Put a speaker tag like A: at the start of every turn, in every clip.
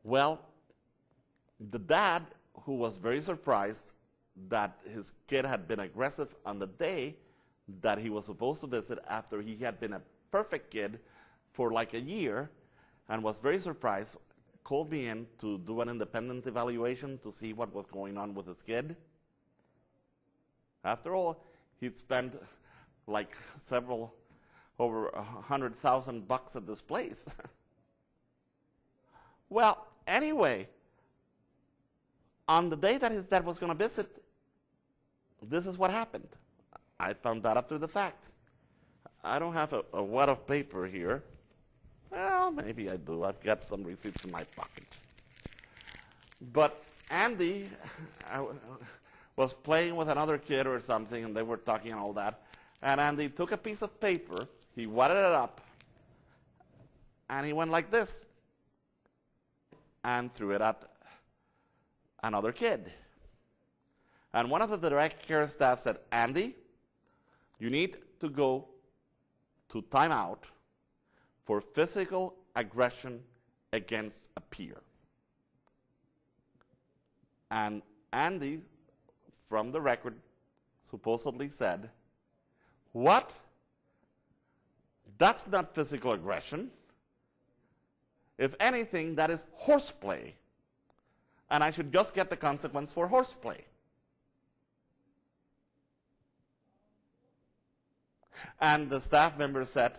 A: Well, the dad, who was very surprised that his kid had been aggressive on the day that he was supposed to visit after he had been a perfect kid for like a year, and was very surprised, called me in to do an independent evaluation to see what was going on with his kid. After all, he'd spent like over $100,000 at this place. Well, anyway, on the day that his dad was going to visit, this is what happened. I found that after the fact. I don't have a wad of paper here. Well, maybe I do. I've got some receipts in my pocket. But Andy was playing with another kid or something, and they were talking and all that. And Andy took a piece of paper, he wadded it up, and he went like this, and threw it at another kid. And one of the direct care staff said, Andy, you need to go to timeout for physical aggression against a peer. And Andy, from the record, supposedly said, what? That's not physical aggression. If anything, that is horseplay. And I should just get the consequence for horseplay. And the staff member said,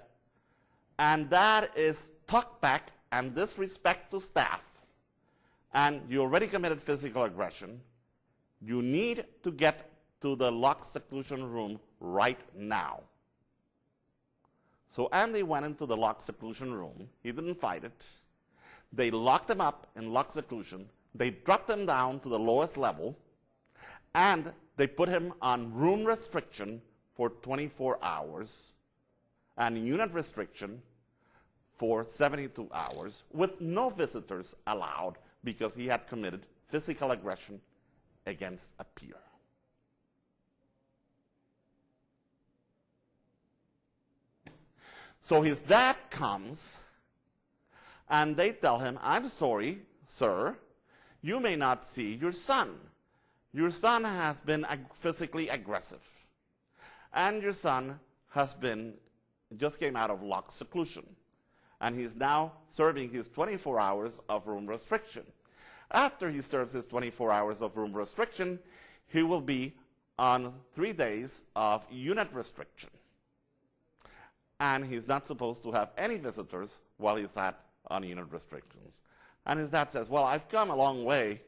A: and that is talkback and disrespect to staff. And you already committed physical aggression. You need to get to the locked seclusion room right now. So Andy went into the locked seclusion room. He didn't fight it. They locked him up in locked seclusion. They dropped him down to the lowest level, and they put him on room restriction for 24 hours and unit restriction for 72 hours with no visitors allowed because he had committed physical aggression against a peer. So his dad comes, and they tell him, I'm sorry, sir, you may not see your son. Your son has been physically aggressive. And your son just came out of locked seclusion. And he's now serving his 24 hours of room restriction. After he serves his 24 hours of room restriction, he will be on 3 days of unit restriction. And he's not supposed to have any visitors while he's on unit restrictions. And his dad says, well, I've come a long way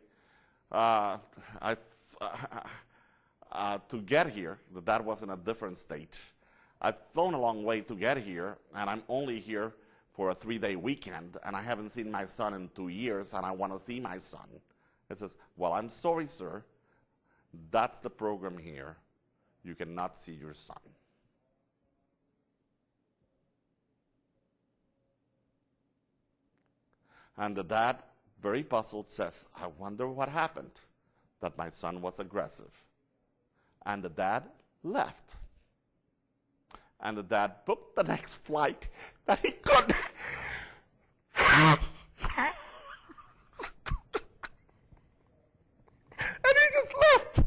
A: to get here. The dad was in a different state. I've flown a long way to get here, and I'm only here for a 3-day weekend, and I haven't seen my son in 2 years, and I want to see my son. He says, well, I'm sorry, sir. That's the program here. You cannot see your son. And the dad, very puzzled, says, I wonder what happened, that my son was aggressive. And the dad left. And the dad booked the next flight that he could. And he just left.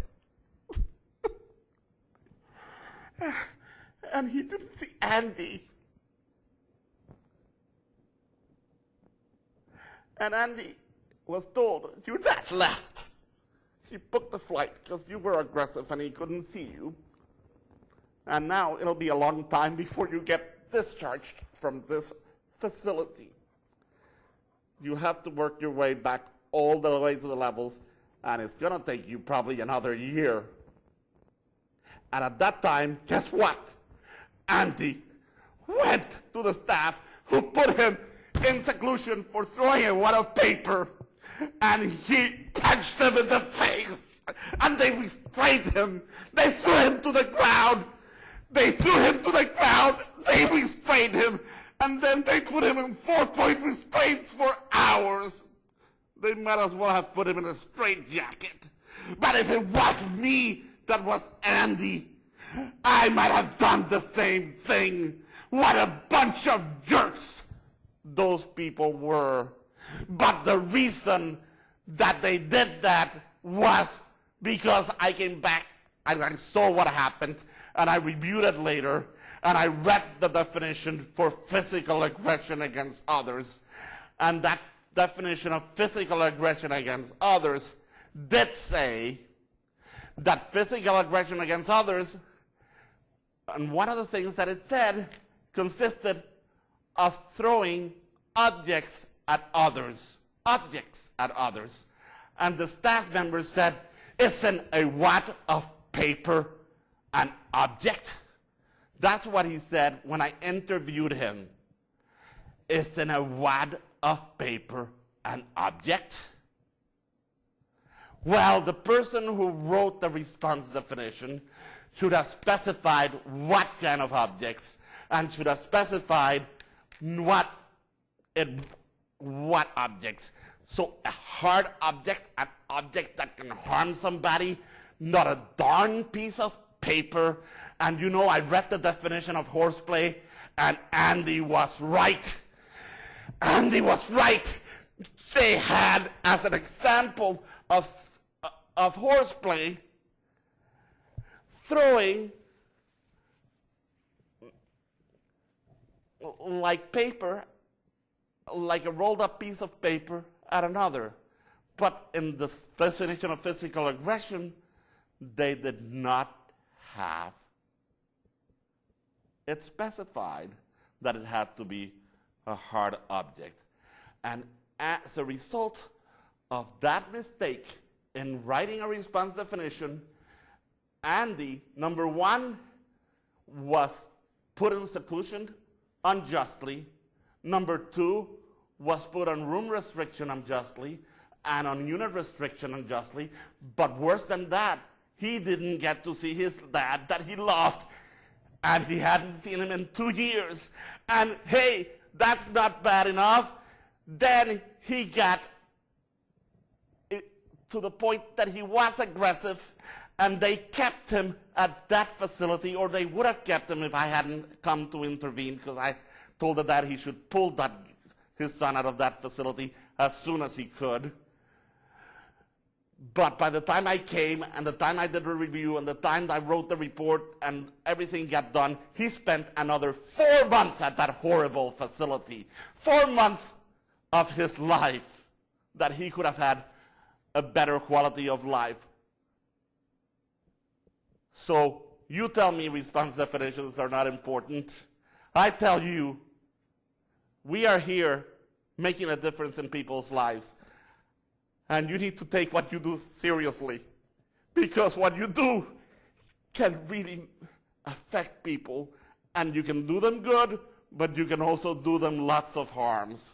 A: And he didn't see Andy. And Andy was told, your dad left. He booked the flight because you were aggressive and he couldn't see you. And now it'll be a long time before you get discharged from this facility. You have to work your way back all the way to the levels, and it's going to take you probably another year. And at that time, guess what? Andy went to the staff who put him in seclusion for throwing a wad of paper, and he punched him in the face, and they restrained him. They threw him to the ground. They restrained him, and then they put him in 4-point restraints for hours. They might as well have put him in a straitjacket. But if it was me that was Andy, I might have done the same thing. What a bunch of jerks those people were. But the reason that they did that was because I came back and I saw what happened, and I reviewed it later, and I read the definition for physical aggression against others. And that definition of physical aggression against others did say that physical aggression against others, and one of the things that it said, consisted of throwing objects at others. Objects at others. And the staff member said, isn't a wad of paper an object? That's what he said when I interviewed him. Isn't a wad of paper an object? Well, the person who wrote the response definition should have specified what kind of objects, and should have specified what objects. So a hard object, an object that can harm somebody, not a darn piece of paper. And you know, I read the definition of horseplay, and Andy was right. Andy was right. They had, as an example of horseplay, throwing like paper, like a rolled up piece of paper at another. But in the definition of physical aggression, they did not have it specified that it had to be a hard object. And as a result of that mistake in writing a response definition, Andy, number one, was put in seclusion unjustly. Number two, was put on room restriction unjustly and on unit restriction unjustly. But worse than that, he didn't get to see his dad that he loved, and he hadn't seen him in 2 years. And hey, that's not bad enough. Then he got to the point that he was aggressive, and they kept him at that facility, or they would have kept him if I hadn't come to intervene, because I told the dad he should pull his son out of that facility as soon as he could. But by the time I came, and the time I did the review, and the time I wrote the report, and everything got done, he spent another 4 months at that horrible facility. 4 months of his life that he could have had a better quality of life. So you tell me response definitions are not important. I tell you, we are here making a difference in people's lives. And you need to take what you do seriously, because what you do can really affect people, and you can do them good, but you can also do them lots of harms.